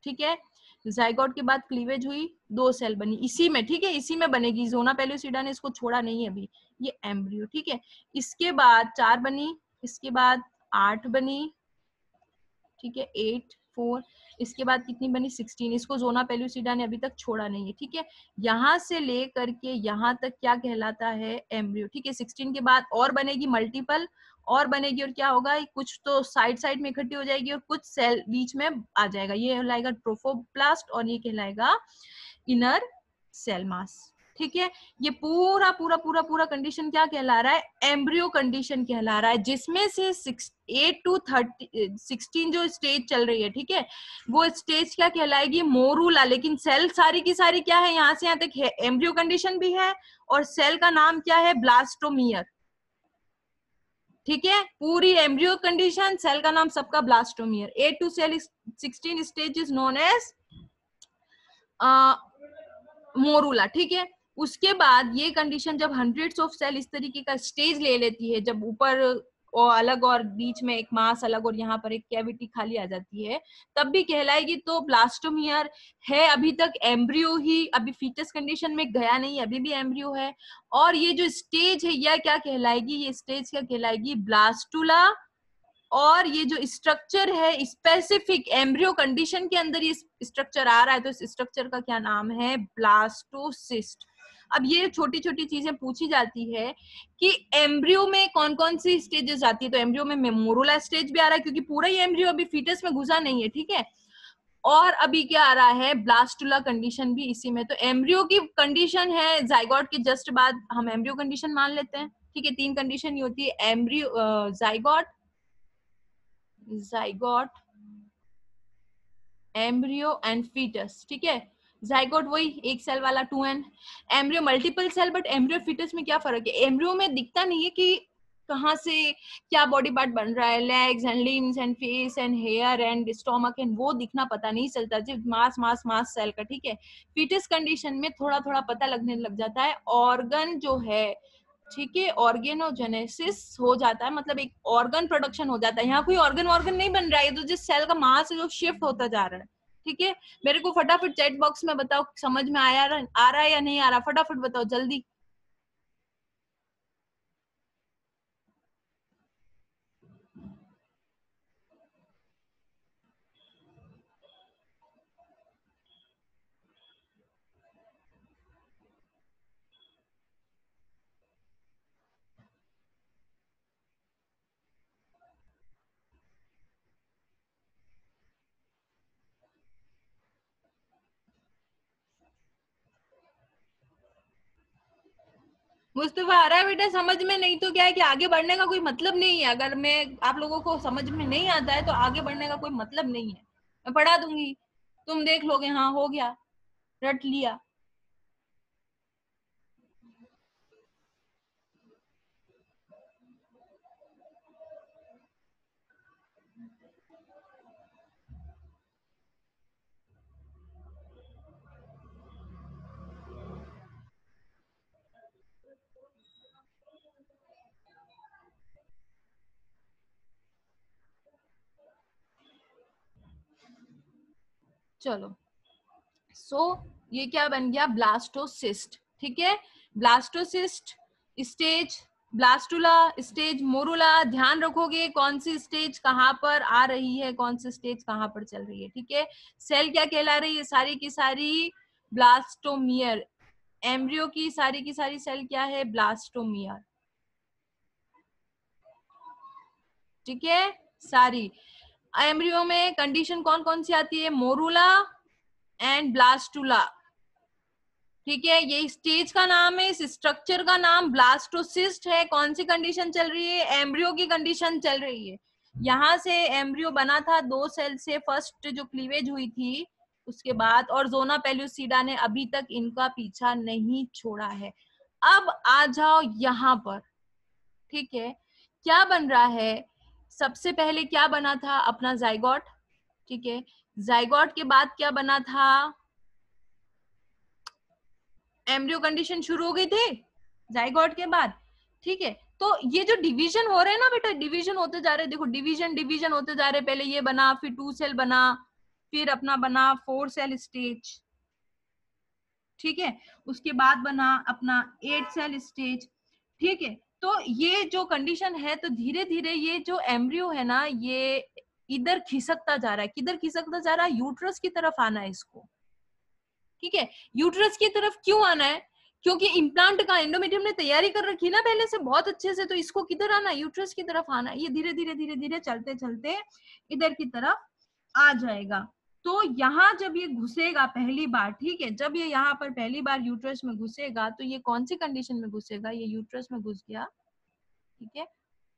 A: ठीक है। जाइगोट के बाद क्लीवेज हुई, 2 सेल बनी इसी में, ठीक है, इसी में बनेगी, जोना पेलुसिडा ने इसको छोड़ा नहीं है अभी, ये एम्ब्रियो, ठीक है। इसके बाद 4 बनी, इसके बाद 8 बनी, ठीक है, 8 4, इसके बाद कितनी बनी, 16, इसको जोना पेलुसिडा ने अभी तक छोड़ा नहीं है, ठीक है। यहाँ से लेकर के यहाँ तक क्या कहलाता है, एम्ब्रियो, ठीक है। 16 के बाद और बनेगी मल्टीपल, और बनेगी, और क्या होगा, कुछ तो साइड साइड में इकट्ठी हो जाएगी और कुछ सेल बीच में आ जाएगा, ये कहलाएगा ट्रोफोप्लास्ट और ये कहलाएगा इनर सेल मास, ठीक है। ये पूरा पूरा पूरा पूरा कंडीशन क्या कहला रहा है, एम्ब्रियो कंडीशन कहला रहा है, जिसमें से 8 to 16 जो स्टेज चल रही है, ठीक है, वो स्टेज क्या कहलाएगी, मोरूला। लेकिन सेल सारी की सारी क्या है, यहाँ से यहाँ तक है, एम्ब्रियो कंडीशन भी है, और सेल का नाम क्या है, ब्लास्टोमियर, ठीक है। पूरी एम्ब्रियो कंडीशन, सेल का नाम सबका blastomere. 8 to 16 stage is known as morula, ठीक है। उसके बाद ये कंडीशन जब हंड्रेड्स ऑफ सेल इस तरीके का स्टेज ले लेती है, जब ऊपर और अलग और बीच में एक मास अलग और यहाँ पर एक कैविटी खाली आ जाती है, तब भी कहलाएगी तो ब्लास्टोमियर है। अभी तक एम्ब्रियो ही, अभी फीटस कंडीशन में गया नहीं, अभी भी एम्ब्रियो है। और ये जो स्टेज है यह क्या कहलाएगी, ये स्टेज क्या कहलाएगी, ब्लास्टुला। और ये जो स्ट्रक्चर है स्पेसिफिक एम्ब्रियो कंडीशन के अंदर ये स्ट्रक्चर आ रहा है, तो इस स्ट्रक्चर का क्या नाम है, ब्लास्टोसिस्ट। अब ये छोटी छोटी चीजें पूछी जाती है कि एम्ब्रियो में कौन कौन सी स्टेजेस आती है, तो एम्ब्रियो में मोरूला स्टेज भी आ रहा है, क्योंकि पूरा ही एम्ब्रियो अभी फीटस में घुसा नहीं है, ठीक है। और अभी क्या आ रहा है, ब्लास्टुला कंडीशन भी इसी में। तो एम्ब्रियो की कंडीशन है, जाइगोट के जस्ट बाद हम एम्ब्रियो कंडीशन मान लेते हैं, ठीक है। 3 कंडीशन ही होती है, embryo, zygote, zygote embryo and foetus, ठीक है। जाइगोट वही एक सेल वाला 2n, embryo multiple cell, but embryo foetus में क्या फर्क है, एम्ब्रियो में दिखता नहीं है कि कहाँ से क्या बॉडी पार्ट बन रहा है, legs and limbs and face and hair and stomach and वो दिखना पता नहीं चलता, सिर्फ मास मास मास सेल का, ठीक है। फीटस कंडीशन में थोड़ा थोड़ा पता लगने लग जाता है, ऑर्गन जो है, ठीक है, ऑर्गेनोजेनेसिस हो जाता है, मतलब एक ऑर्गन प्रोडक्शन हो जाता है। यहाँ कोई ऑर्गन ऑर्गन नहीं बन रहा है, तो जिस सेल का मास है जो शिफ्ट होता जा रहा है, ठीक है। मेरे को फटाफट चैट बॉक्स में बताओ समझ में आ रहा है या नहीं आ रहा, फटाफट बताओ जल्दी। मुस्तफा आ रहा है बेटा समझ में, नहीं तो क्या है कि आगे बढ़ने का कोई मतलब नहीं है। अगर मैं आप लोगों को समझ में नहीं आता है तो आगे बढ़ने का कोई मतलब नहीं है। मैं पढ़ा दूंगी, तुम देख लोगे, हाँ हो गया, रट लिया। चलो, ये क्या बन गया, ब्लास्टोसिस्ट, ठीक है। Blastocyst stage, blastula stage, morula, ध्यान रखोगे कौन सी स्टेज कहाँ पर आ रही है, कौन सी स्टेज कहाँ पर चल रही है, ठीक है। सेल क्या कहला रही है, सारी की सारी ब्लास्टोमियर, एम्ब्रियो की सारी सेल क्या है, ब्लास्टोमियर, ठीक है। सारी एम्ब्रियो में कंडीशन कौन कौन सी आती है, मोरुला एंड ब्लास्टुला, ठीक है। ये स्टेज का नाम है, इस स्ट्रक्चर का नाम ब्लास्टोसिस्ट है। कौन सी कंडीशन चल रही है, एम्ब्रियो की कंडीशन चल रही है। यहाँ से एम्ब्रियो बना था 2 सेल से, फर्स्ट जो क्लीवेज हुई थी उसके बाद, और जोना पेल्यूसिडा ने अभी तक इनका पीछा नहीं छोड़ा है। अब आ जाओ यहाँ पर, ठीक है। क्या बन रहा है, सबसे पहले क्या बना था, अपना जाइगोट, ठीक है। जाइगोट के बाद क्या बना था, एम्ब्रियो कंडीशन शुरू हो गई थी जाइगोट के बाद, ठीक है। तो ये जो डिवीजन हो रहे हैं ना बेटा, डिवीजन होते जा रहे हैं, देखो डिवीजन डिवीजन होते जा रहे हैं। पहले ये बना, फिर 2 सेल बना, फिर अपना बना 4 सेल स्टेज, ठीक है। उसके बाद बना अपना 8 सेल स्टेज, ठीक है। तो ये जो कंडीशन है, तो धीरे धीरे ये जो एम्ब्रियो है ना, ये इधर खिसकता जा रहा है। किधर खिसकता जा रहा है, यूट्रस की तरफ आना है इसको, ठीक है। यूट्रस की तरफ क्यों आना है, क्योंकि इम्प्लांट का एंडोमेट्रियम ने तैयारी कर रखी ना पहले से बहुत अच्छे से, तो इसको किधर आना, यूट्रस की तरफ आना। ये धीरे धीरे धीरे धीरे चलते चलते इधर की तरफ आ जाएगा। तो यहाँ जब ये घुसेगा पहली बार, ठीक है, जब ये यहाँ पर पहली बार यूट्रस में घुसेगा, तो ये कौन सी कंडीशन में घुसेगा, ये यूट्रस में घुस गया, ठीक है।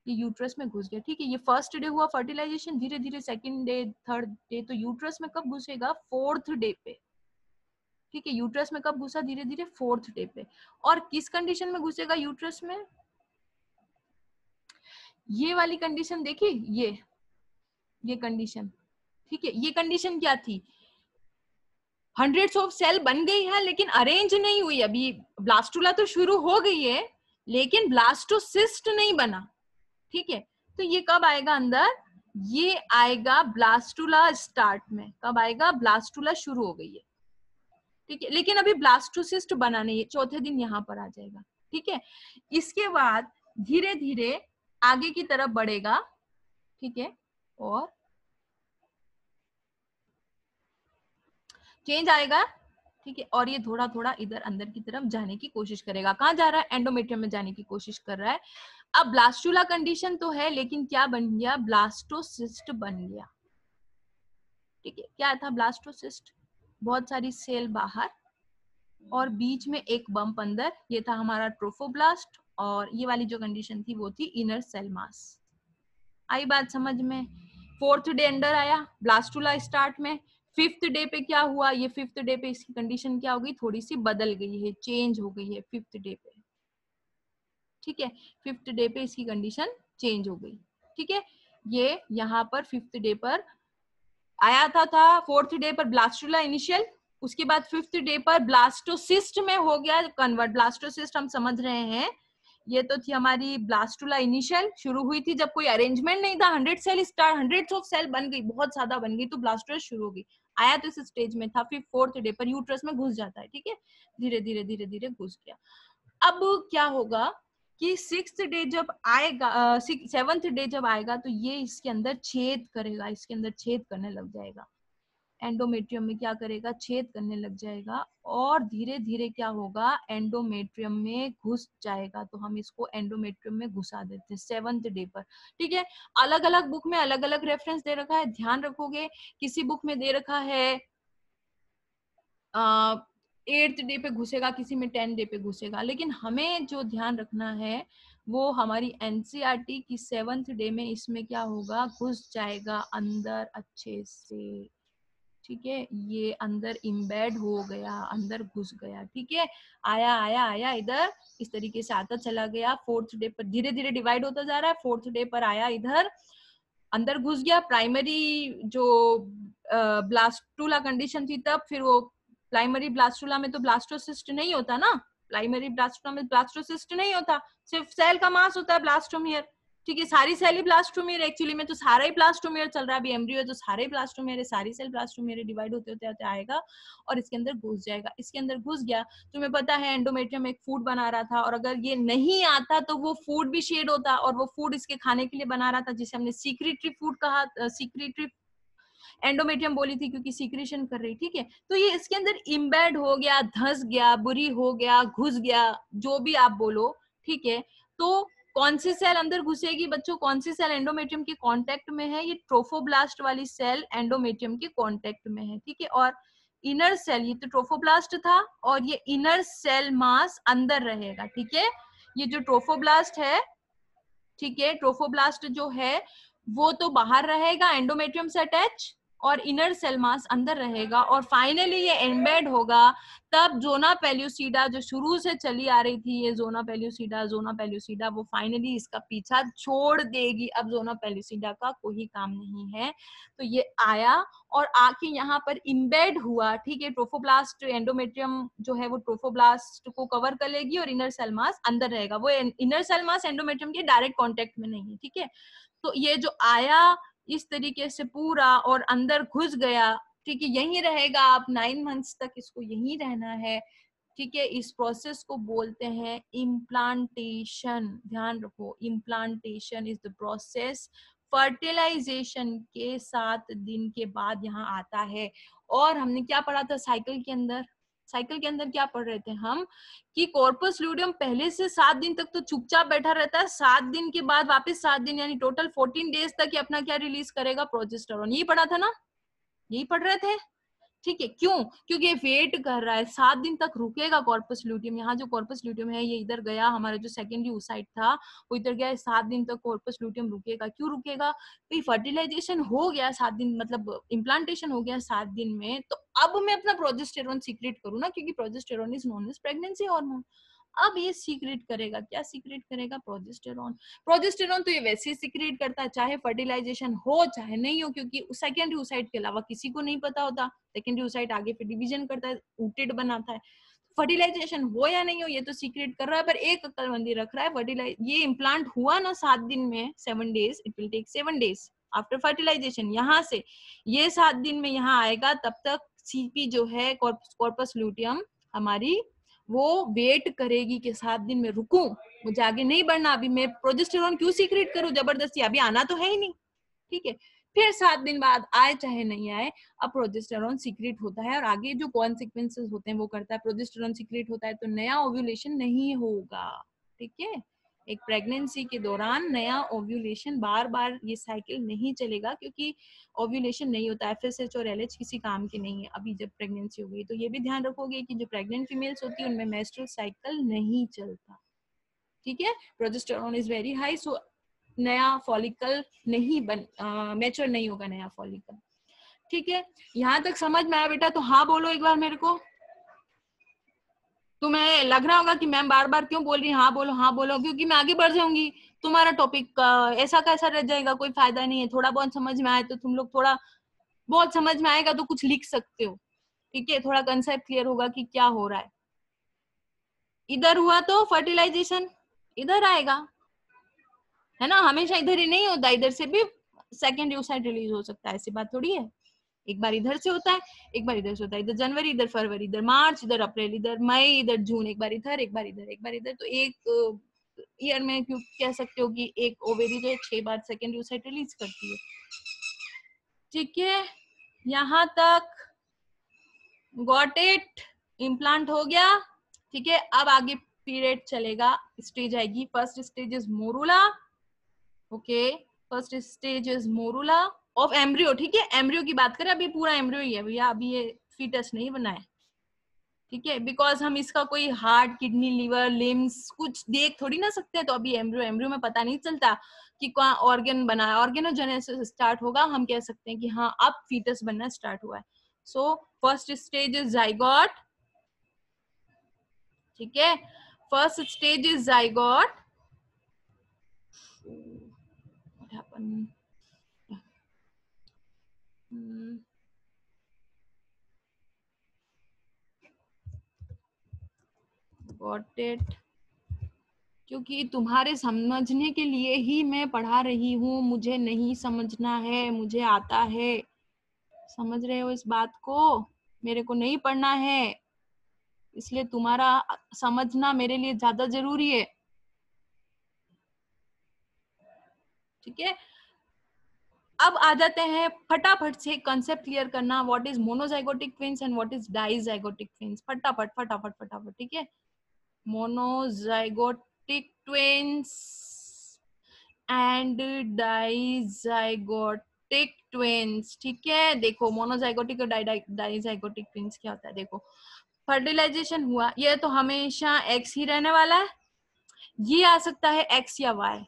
A: ये यूट्रस में घुस गया, ठीक है। ये फर्स्ट डे हुआ फर्टिलाइजेशन, धीरे धीरे सेकंड डे, थर्ड डे, तो यूट्रस में कब घुसेगा, 4th डे पे, ठीक है। यूट्रस में कब घुसा, धीरे धीरे 4th डे पे। और किस कंडीशन में घुसेगा यूट्रस में, ये वाली कंडीशन देखी, ये कंडीशन, ठीक है। ये कंडीशन क्या थी, हंड्रेड्स ऑफ सेल बन गई है लेकिन अरेंज नहीं हुई अभी। ब्लास्टुला तो शुरू हो गई है लेकिन ब्लास्टोसिस्ट नहीं बना, ठीक है। तो ये कब आएगा अंदर, ये आएगा ब्लास्टुला स्टार्ट में, कब आएगा, ब्लास्टुला शुरू हो गई है, ठीक है, लेकिन अभी ब्लास्टोसिस्ट बना नहीं है, चौथे दिन यहाँ पर आ जाएगा, ठीक है। इसके बाद धीरे धीरे आगे की तरफ बढ़ेगा, ठीक है, और चेंज आएगा, ठीक है। और ये थोड़ा थोड़ा इधर अंदर की तरफ जाने की कोशिश करेगा, कहाँ जा रहा है, एंडोमेट्रियम में जाने की कोशिश कर रहा है। अब ब्लास्टुला कंडीशन तो है लेकिन क्या बन गया, ब्लास्टोसिस्ट बन गया, ठीक है। क्या था ब्लास्टोसिस्ट, बहुत सारी सेल बाहर और बीच में एक बम्प अंदर, ये था हमारा ट्रोफोब्लास्ट। और ये वाली जो कंडीशन थी वो थी इनर सेल मास। आई बात समझ में, 4th डे अंडर आया ब्लास्टुला स्टार्ट में, 5th डे पे क्या हुआ, ये 5th डे पे इसकी कंडीशन क्या हो गई, थोड़ी सी बदल गई है, चेंज हो गई है 5th डे पे, ठीक है। 5th डे पे इसकी कंडीशन चेंज हो गई, ठीक है। ये यहाँ पर 5th डे पर आया था 4th डे पर ब्लास्टुला इनिशियल, उसके बाद 5th डे पर ब्लास्टोसिस्ट में हो गया कन्वर्ट। ब्लास्टोसिस्ट हम समझ रहे हैं, ये तो थी हमारी ब्लास्टुला इनिशियल, शुरू हुई थी जब कोई अरेंजमेंट नहीं था, 100 सेल स्टार, 100 ऑफ सेल बन गई, बहुत ज्यादा बन गई, तो ब्लास्टोसिस शुरू हो गई। आया तो इस स्टेज में था, फिर 4th डे पर यूट्रस में घुस जाता है, ठीक है, धीरे धीरे धीरे धीरे घुस गया। अब क्या होगा कि 6th डे जब आएगा, 7th डे जब आएगा तो ये इसके अंदर छेद करेगा, इसके अंदर छेद करने लग जाएगा, एंडोमेट्रियम में क्या करेगा, छेद करने लग जाएगा, और धीरे धीरे क्या होगा, एंडोमेट्रियम में घुस जाएगा। तो हम इसको एंडोमेट्रियम में घुसा देते हैं 7th डे पर, ठीक है। अलग अलग बुक में अलग अलग रेफरेंस दे रखा है, ध्यान रखोगे, किसी बुक में दे रखा है 8th डे पे घुसेगा, किसी में 10th डे पे घुसेगा, लेकिन हमें जो ध्यान रखना है वो हमारी एनसीईआरटी की 7th डे में इसमें क्या होगा, घुस जाएगा अंदर अच्छे से, ठीक है। ये अंदर इम्बेड हो गया, अंदर घुस गया, ठीक है। आया आया आया इधर, इस तरीके से आता चला गया, 4th डे पर धीरे धीरे डिवाइड होता जा रहा है, 4th डे पर आया इधर, अंदर घुस गया। प्राइमरी जो ब्लास्टुला कंडीशन थी तब, फिर वो प्राइमरी ब्लास्टुला में तो ब्लास्टोसिस्ट नहीं होता ना, प्राइमरी ब्लास्टुला में ब्लास्टोसिस्ट नहीं होता, सिर्फ सेल का मास होता है ब्लास्टोमियर, ठीक है। सारी सेल ही ब्लास्टोमियर, एक्चुअली में तो सारा ही ब्लास्टोमियर चल रहा है, अभी एम्ब्रियो है तो सारे ही ब्लास्टोमियर है, सारी सेल ब्लास्टोमियर डिवाइड होते होते होते आएगा और इसके अंदर घुस जाएगा। इसके अंदर घुस गया, तुम्हें पता है एंडोमेट्रियम एक फूड बना रहा था, और अगर ये नहीं आता तो वो फूड भी शेड होता, और वो फूड इसके खाने के लिए बना रहा था, जिसे हमने सीक्रेटरी फूड कहा, सीक्रेटरी एंडोमेट्रियम बोली थी क्योंकि सीक्रेशन कर रही, ठीक है। तो ये इसके अंदर इम्बेड हो गया, धंस गया, बुरी हो गया, घुस गया, जो भी आप बोलो, ठीक है। तो कौन सी सेल अंदर घुसेगी बच्चों, कौन सी सेल एंडोमेट्रियम के कांटेक्ट में है, ये ट्रोफोब्लास्ट वाली सेल एंडोमेट्रियम के कांटेक्ट में है, ठीक है। और इनर सेल, ये तो ट्रोफोब्लास्ट था, और ये इनर सेल मास अंदर रहेगा, ठीक है। ये जो ट्रोफोब्लास्ट है, ठीक है, ट्रोफोब्लास्ट जो है वो तो बाहर रहेगा एंडोमेट्रियम से अटैच, और इनर सेल मास अंदर रहेगा, और फाइनली ये एम्बेड होगा। तब जोना पेल्यूसिडा जो शुरू से चली आ रही थी, ये जोना पेल्यूसिडा वो फाइनली इसका पीछा छोड़ देगी, अब जोना पेल्यूसिडा का कोई काम नहीं है। तो ये आया और आके यहाँ पर इम्बेड हुआ, ठीक है। ट्रोफोब्लास्ट एंडोमेट्रियम जो है वो ट्रोफोब्लास्ट को कवर कर लेगी, और इनर सेल मास अंदर रहेगा, वो इनर सेल मास एंडोमेट्रियम के डायरेक्ट कॉन्टेक्ट में नहीं है, ठीक है। तो ये जो आया इस तरीके से पूरा और अंदर घुस गया, ठीक है, यहीं रहेगा, आप 9 मंथ्स तक इसको यहीं रहना है, ठीक है। इस प्रोसेस को बोलते हैं इम्प्लांटेशन, ध्यान रखो, implantation is the process. Fertilisation के 7 दिन के बाद यहाँ आता है। और हमने क्या पढ़ा था साइकिल के अंदर, साइकिल के अंदर क्या पढ़ रहे थे हम, कि कॉर्पस ल्यूडियम पहले से 7 दिन तक तो चुपचाप बैठा रहता है, 7 दिन के बाद वापस 7 दिन यानी टोटल 14 डेज तक ये अपना क्या रिलीज करेगा, प्रोजेस्टेरोन। यही पढ़ा था ना, यही पढ़ रहे थे, ठीक है। क्यों, क्योंकि ये वेट कर रहा है, 7 दिन तक रुकेगा कॉर्पस ल्यूटियम। यहाँ जो कॉर्पस ल्यूटियम है ये इधर गया, हमारा जो सेकेंडरी oocyte था वो इधर गया, 7 दिन तक कॉर्पस ल्यूटियम रुकेगा। क्यों रुकेगा, भाई फर्टिलाइजेशन हो गया 7 दिन, मतलब इम्प्लांटेशन हो गया 7 दिन में, तो अब मैं अपना प्रोजेस्टेरोन सीक्रेट करूँ ना, क्योंकि progesterone is known as pregnancy hormone. अब ये सीक्रेट करेगा, क्या सीक्रेट करेगा, प्रोजेस्टेरोन। प्रोजेस्टेरोन तो ये वैसे ही सीक्रेट करता है, चाहे फर्टिलाइजेशन हो चाहे नहीं हो, क्योंकि सेकेंडरी oocyte के अलावा किसी को नहीं पता होता। सेकेंडरी oocyte आगे फिर डिवीजन करता है, ऊटेड बनाता है। फर्टिलाइजेशन हो या नहीं हो ये तो सीक्रेट कर रहा है, पर एक अक्लमंदी रख रहा है, फर्टिलाइज ये इम्प्लांट हुआ ना 7 दिन में, 7 days, it will take 7 days after fertilisation. यहाँ से ये 7 दिन में यहाँ आएगा, तब तक सीपी जो है कॉर्पस ल्यूटियम हमारी, वो वेट करेगी कि 7 दिन में रुकूं, मुझे आगे नहीं बढ़ना, अभी मैं प्रोजेस्टेरोन क्यों सीक्रेट करूं जबरदस्ती, अभी आना तो है ही नहीं, ठीक है। फिर 7 दिन बाद आए चाहे नहीं आए, अब प्रोजेस्टेरोन सीक्रेट होता है, और आगे जो कॉन्सिक्वेंसेस होते हैं वो करता है। प्रोजेस्टेरोन सीक्रेट होता है तो नया ओव्यूलेशन नहीं होगा, ठीक है। एक प्रेगनेंसी के दौरान नया ओव्यूलेशन, बार बार ये साइकिल नहीं चलेगा, क्योंकि ओव्यूलेशन नहीं होता, एफएसएच और एलएच किसी काम के नहीं है अभी जब प्रेगनेंसी हो गई। तो ये भी ध्यान रखोगे कि जो प्रेग्नेंट फीमेल्स होती है उनमें मेंस्ट्रुअल साइकिल नहीं चलता, ठीक है। प्रोजेस्टेरोन इज वेरी हाई, सो नया फॉलिकल नहीं मैच्योर नहीं होगा नया फॉलिकल। ठीक है, यहाँ तक समझ में आया बेटा? तो हाँ बोलो एक बार मेरे को। तुम्हें लग रहा होगा कि मैम बार बार क्यों बोल रही है हाँ बोलो हाँ बोलो, क्योंकि मैं आगे बढ़ जाऊंगी, तुम्हारा टॉपिक ऐसा कैसा रह जाएगा, कोई फायदा नहीं है। थोड़ा बहुत समझ में आए तो तुम लोग, थोड़ा बहुत समझ में आएगा तो कुछ लिख सकते हो, ठीक है, थोड़ा कंसेप्ट क्लियर होगा कि क्या हो रहा है। इधर हुआ तो फर्टिलाइजेशन इधर आएगा, है ना, हमेशा इधर ही नहीं होता, इधर से भी सेकेंडरी oocyte रिलीज हो सकता है, ऐसी बात थोड़ी है। एक बार इधर से होता है, एक बार इधर से होता है, इधर जनवरी, इधर फरवरी, इधर मार्च, इधर अप्रैल, इधर मई, इधर जून, एक बार इधर, एक बार इधर, एक बार इधर। तो एक ईयर में क्यों कह सकते हो कि एक ओवेरी जो है 6 बार सेकेंडरी oocyte रिलीज करती है। ठीक है, यहाँ तक गॉट इट? इम्प्लांट हो गया, ठीक है। अब आगे पीरियड चलेगा, स्टेज आएगी, first stage is morula, okay, first stage is morula of embryo, ठीक है, एम्ब्रियो की बात करें, अभी पूरा एम्ब्रियो ही है भैया, अभी ये फीटस नहीं बना है, ठीक है, बिकॉज हम इसका कोई हार्ट, किडनी, लिवर, लिम्स कुछ देख थोड़ी ना सकते, तो अभी एम्ब्रियो, एम्ब्रियो में पता नहीं चलता कि कौन ऑर्गन बना है, ऑर्गेनोजेनेसिस स्टार्ट होगा, हम कह सकते हैं कि हाँ अब फीटस बनना स्टार्ट हुआ है। So first stage is zygote, ठीक है, first stage is zygote, what happened? Got it. क्योंकि तुम्हारे समझने के लिए ही मैं पढ़ा रही हूँ, मुझे नहीं समझना है, मुझे आता है, समझ रहे हो इस बात को, मेरे को नहीं पढ़ना है, इसलिए तुम्हारा समझना मेरे लिए ज्यादा जरूरी है, ठीक है। अब आ जाते हैं फटाफट से कंसेप्ट क्लियर करना, what is monozygotic twins and what is dizygotic twins, फटाफट फटाफट फटाफट, ठीक है। Monozygotic twins and dizygotic twins, ठीक है। देखो मोनोजाइगोटिक और डाइजाइगोटिक ट्विंस क्या होता है, देखो फर्टिलाइजेशन हुआ, ये तो हमेशा एक्स ही रहने वाला है, ये आ सकता है एक्स या वाई,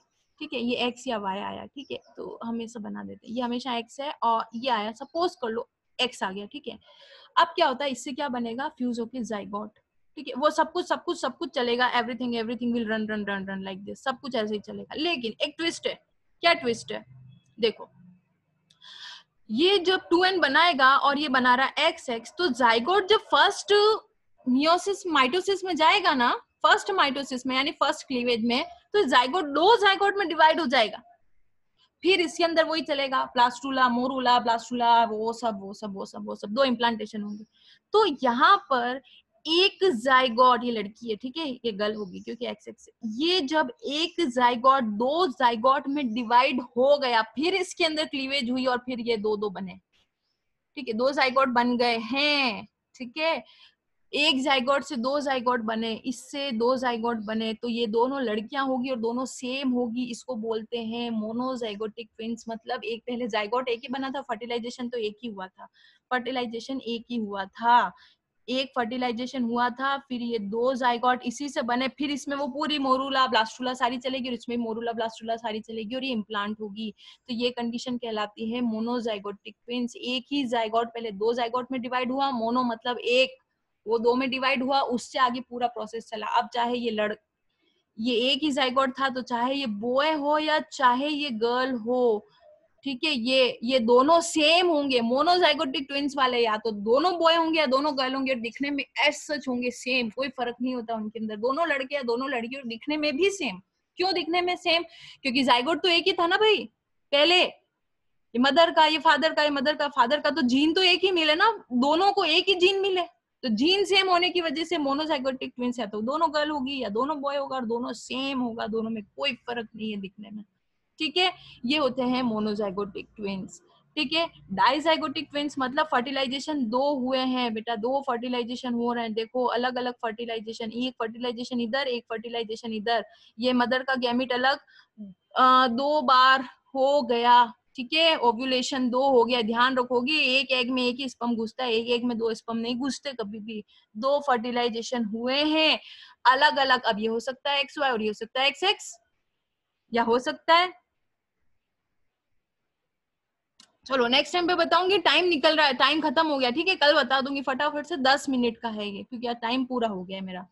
A: ठीक है, ये एक्स या वाई आया, ठीक है, तो हमेशा बना देते हैं ये हमेशा एक्स है, और ये आया, सपोज कर लो एक्स आ गया, ठीक है। अब क्या होता है, इससे क्या बनेगा, फ्यूज होके जाइगोट, ठीक है, वो सब कुछ चलेगा, everything everything will run run run run like this, सब कुछ ऐसे ही चलेगा, लेकिन एक ट्विस्ट है। क्या ट्विस्ट है, देखो ये जब 2n बनाएगा और ये बना रहा एक्स एक्स, तो जाइगोट जब फर्स्ट मियोसिस माइटोसिस में जाएगा ना, फर्स्ट माइटोसिस में यानी फर्स्ट क्लीवेज में, तो जाइगोट दो जाइगोट में डिवाइड हो जाएगा, फिर इसके अंदर वही चलेगा, प्लास्टूला, मोरूला, ब्लास्टूला, वो सब दो इम्प्लांटेशन होंगे। तो यहाँ पर एक जाइगोट, ये लड़की है, ठीक है, ये गर्ल होगी क्योंकि एक्स एक्स, ये जब एक जाइगोट दो जाइगोट में डिवाइड हो गया, फिर इसके अंदर क्लीवेज हुई और फिर ये दो दो बने, ठीक है, दो जाइगोट बन गए हैं, ठीक है, एक जाइगोट से दो जाइगोट बने, इससे दो जाइगोट बने, तो ये दोनों लड़कियां होगी और दोनों सेम होगी, इसको बोलते हैं मोनोजाइगोटिक ट्विंस। मतलब एक पहले जाइगोट एक ही बना था, फर्टिलाइजेशन तो एक ही हुआ था, फर्टिलाइजेशन एक ही हुआ था, एक फर्टिलाइजेशन हुआ था, फिर ये दो जाइगोट इसी से बने, फिर इसमें वो पूरी मोरूला ब्लास्टूला सारी चलेगी और इसमें मोरूला ब्लास्टूला सारी चलेगी और ये इम्प्लांट होगी, तो ये कंडीशन कहलाती है मोनोजाइगोटिक ट्विंस। एक ही जाइगोट पहले दो जाइगोट में डिवाइड हुआ, मोनो मतलब एक, वो दो में डिवाइड हुआ, उससे आगे पूरा प्रोसेस चला। अब चाहे ये एक ही जाइगोट था, तो चाहे ये बॉय हो या चाहे ये गर्ल हो, ठीक है, ये दोनों सेम होंगे, मोनोजाइगोटिक ट्विंस वाले या तो दोनों बॉय होंगे या दोनों गर्ल होंगे, दिखने में एज सच होंगे सेम, कोई फर्क नहीं होता उनके अंदर, दोनों लड़के या दोनों लड़की और दिखने में भी सेम। क्यों दिखने में सेम, क्योंकि जाइगोट तो एक ही था ना भाई, पहले ये मदर का, ये फादर का, ये मदर का, फादर का, तो जीन तो एक ही मिले ना, दोनों को एक ही जीन मिले, तो जीन सेम होने की वजह से मोनोजाइगोटिक ट्विंस है, तो दोनों गर्ल होगी या दोनों बॉय होगा और दोनों सेम होगा, दोनों में कोई फर्क नहीं है दिखने में, ठीक है, ये होते हैं मोनोजाइगोटिक ट्विंस, ठीक है। डाइजाइगोटिक ट्विंस मतलब फर्टिलाइजेशन दो हुए हैं बेटा, दो फर्टिलाइजेशन हो रहे हैं, देखो अलग अलग फर्टिलाइजेशन, एक फर्टिलाइजेशन इधर, एक फर्टिलाइजेशन इधर, ये मदर का गैमिट अलग दो बार हो गया, ठीक है, ओव्यूलेशन दो हो गया, ध्यान रखोगी, एक एग में एक ही स्पर्म घुसता है, एक एग में दो स्पर्म नहीं घुसते कभी भी, दो फर्टिलाइजेशन हुए हैं अलग अलग। अब ये हो सकता है एक्स वाई और ये हो सकता है एक्स एक्स, या हो सकता है चलो नेक्स्ट टाइम पे बताऊंगी, टाइम निकल रहा है, टाइम खत्म हो गया, ठीक है, कल बता दूंगी फटाफट से, 10 मिनट का है ये, क्योंकि यार टाइम पूरा हो गया है मेरा।